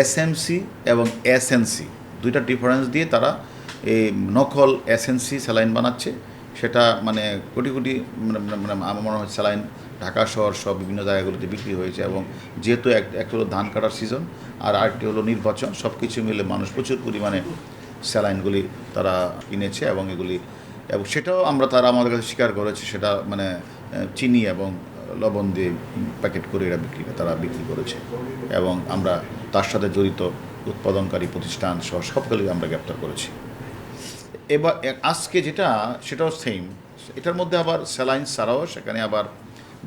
SMC এবং SNC দুইটা difference দিয়ে তারা এই নকল এসএনসি স্যালাইন বানাচ্ছে। সেটা মানে কোটি কোটি মানে আমার মনে হয় স্যালাইন ঢাকা শহর সব বিভিন্ন জায়গাগুলোতে বিক্রি হয়েছে। এবং যেহেতু এক হলো ধান কাটার সিজন, আর আরেকটি হলো নির্বাচন, সব কিছু মিলে মানুষ প্রচুর পরিমাণে স্যালাইনগুলি তারা কিনেছে এবং সেটাও তারা আমাদের কাছে স্বীকার করেছে, সেটা মানে চিনি এবং লবণ দিয়ে প্যাকেট করে তারা বিক্রি করেছে। এবং আমরা তার সাথে জড়িত উৎপাদনকারী প্রতিষ্ঠান সহ সবগুলি আমরা গ্রেপ্তার করেছি। এবার আজকে সেটাও সেম, এটার মধ্যে আবার স্যালাইন ছাড়াও সেখানে আবার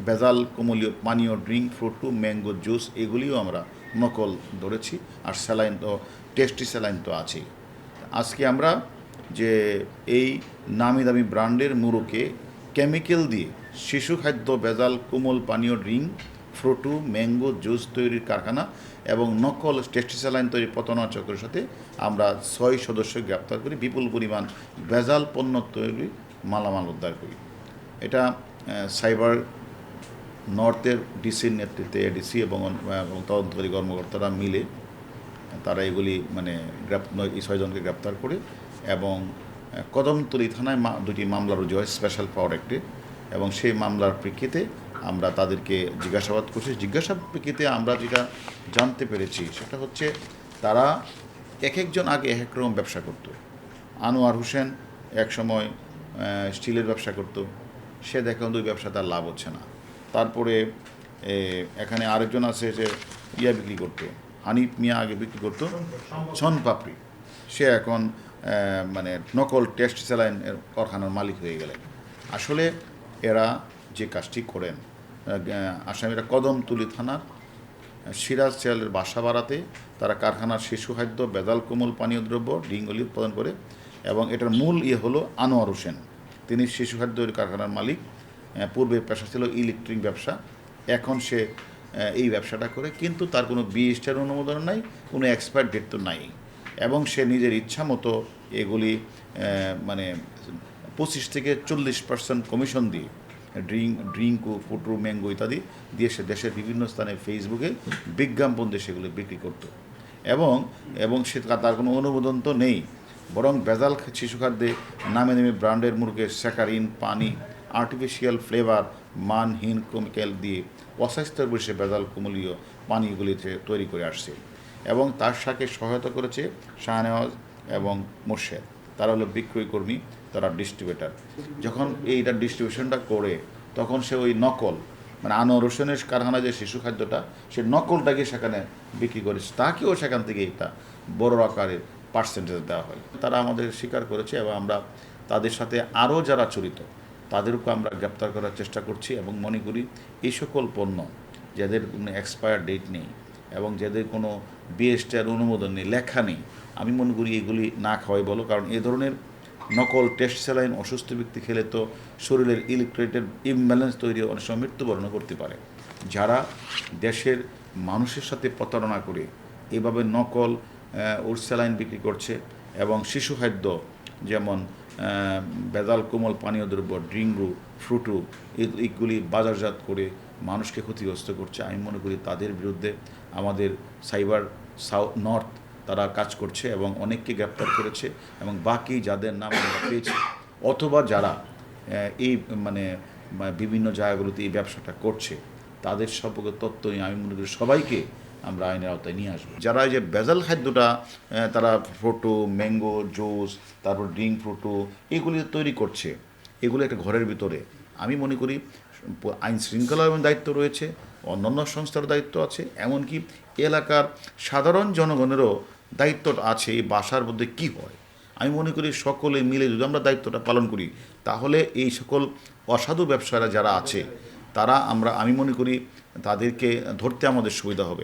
ভেজাল কোমলীয় পানীয়, ড্রিঙ্ক, ফ্রুটু, ম্যাঙ্গো জুস, এগুলিও আমরা নকল ধরেছি। আর স্যালাইন তো টেস্টি স্যালাইন তো আছেই। আজকে আমরা যে এই নামি দামি ব্র্যান্ডের মুরুকে কেমিক্যাল দিয়ে শিশু খাদ্য, ভেজাল কোমল পানীয়, ড্রিঙ্ক, ফ্রুটু, ম্যাঙ্গো জুস তৈরির কারখানা এবং নকল টেস্টি স্যালাইন তৈরি প্রতারণা চক্রের সাথে আমরা 6 সদস্য গ্রেপ্তার করি, বিপুল পরিমাণ ভেজাল পণ্য তৈরি মালামাল উদ্ধার করি। এটা সাইবার নর্থের ডিসির নেতৃত্বে এডিসি এবং তদন্তকারী কর্মকর্তারা মিলে তারা এগুলি মানে এই 6 জনকে গ্রেপ্তার করে এবং কদমতলী থানায় 2টি মামলা রুজু হয় স্পেশাল পাওয়ার অ্যাক্টে। এবং সেই মামলার প্রেক্ষিতে আমরা তাদেরকে জিজ্ঞাসাবাদ করছি। জিজ্ঞাসাবাদ প্রেক্ষিতে আমরা যেটা জানতে পেরেছি সেটা হচ্ছে তারা একজন আগে এক রকম ব্যবসা করত। আনোয়ার হোসেন একসময় স্টিলের ব্যবসা করত, সে দেখুন ওই ব্যবসা তার লাভ হচ্ছে না। তারপরে এখানে আরেকজন আছে যে বিক্রি করতো, হানিফ মিয়া আগে বিক্রি করতো পাপড়ি, সে এখন মানে নকল টেস্ট স্যালাইন কারখানার মালিক হয়ে গেলেন। আসলে এরা যে কাজটি করেন, আসামিরা কদমতলী থানার সিরাজ চেয়ালের বাসা বাড়াতে তারা কারখানার শিশু খাদ্য, ভেজাল কোমল পানীয় দ্রব্য, ডিঙ্গলি উৎপাদন করে। এবং এটার মূল হলো আনোয়ার হোসেন, তিনি শিশু খাদ্য কারখানার মালিক। পূর্বে পেশা ছিল ইলেকট্রিক ব্যবসা, এখন সে এই ব্যবসাটা করে, কিন্তু তার কোনো বিএসটির অনুমোদন নাই, কোনো এক্সপায়ার ডেট তো নাই। এবং সে নিজের ইচ্ছা মতো এগুলি মানে 25 থেকে 40% কমিশন দিয়ে ড্রিঙ্ক ও ফুটু, ম্যাঙ্গো ইত্যাদি দিয়ে সে দেশের বিভিন্ন স্থানে ফেসবুকে বিজ্ঞাপন দিয়ে সেগুলো বিক্রি করত। এবং সে তার কোনো অনুমোদন তো নেই, বরং ভেজাল শিশু খাদ্যে নামে ব্র্যান্ডের মুরগের স্যাকারিন, পানি, আর্টিফিশিয়াল ফ্লেভার, মানহীন কেমিক্যাল দিয়ে অস্বাস্থ্যের বসে ভেজাল কোমলীয় পানীয়গুলিতে তৈরি করে আসছে। এবং তার সাথে সহায়তা করেছে শাহনেওয়াজ এবং মোর্শেদ, তারা হলো বিক্রয় কর্মী, তারা ডিস্ট্রিবিউটার। যখন এইটা ডিস্ট্রিবিউশনটা করে তখন সে ওই নকল মানে আনোয়ার হোসেনের কারখানায় যে শিশু খাদ্যটা, সে নকলটাকে সেখানে বিক্রি করেছে, তাকেও সেখান থেকে একটা বড় আকারের পার্সেন্টেজ দেওয়া হয়। তারা আমাদের স্বীকার করেছে এবং আমরা তাদের সাথে আরও যারা জড়িত তাদেরকে আমরা গ্রেপ্তার করার চেষ্টা করছি। এবং মনে করি এই সকল পণ্য যাদের কোনো এক্সপায়ার ডেট নেই এবং যাদের কোনো বিএসটিআর অনুমোদন নেই, লেখা নেই, আমি মনে করি এগুলি না খাওয়াই বলো। কারণ এ ধরনের নকল টেস্ট স্যালাইন অসুস্থ ব্যক্তি খেলে তো শরীরের ইলেকট্রোলাইটের ইমব্যালেন্স তৈরি, অনেক সময় মৃত্যুবরণ করতে পারে। যারা দেশের মানুষের সাথে প্রতারণা করে এভাবে নকল স্যালাইন বিক্রি করছে এবং শিশু খাদ্য যেমন ভেজাল কোমল পানীয় দ্রব্য, ড্রিঙ্কু, ফ্রুটু এইগুলি বাজারজাত করে মানুষকে ক্ষতিগ্রস্ত করছে, আমি মনে করি তাদের বিরুদ্ধে আমাদের সাইবার নর্থ তারা কাজ করছে এবং অনেককে গ্রেপ্তার করেছে। এবং বাকি যাদের নাম আমরা পেয়েছি অথবা যারা এই মানে বিভিন্ন জায়গাগুলোতে এই ব্যবসাটা করছে তাদের সম্পর্কে তথ্য নিয়ে আমি মনে করি সবাইকে আমরা আইনের আওতায় নিয়ে আসবো। যারা এই যে ভেজাল খাদ্যটা তারা ফ্রুটু, ম্যাঙ্গো জুস, তারপর ড্রিঙ্ক ফ্রুটু এগুলি তৈরি করছে, এগুলো একটা ঘরের ভিতরে, আমি মনে করি আইন শৃঙ্খলা এবং দায়িত্ব রয়েছে, অন্যান্য সংস্থার দায়িত্ব আছে, এমনকি এলাকার সাধারণ জনগণেরও দায়িত্ব আছে এই বাসার মধ্যে কী হয়। আমি মনে করি সকলে মিলে যদি আমরা দায়িত্বটা পালন করি তাহলে এই সকল অসাধু ব্যবসায়ীরা যারা আছে তারা আমি মনে করি তাদেরকে ধরতে আমাদের সুবিধা হবে।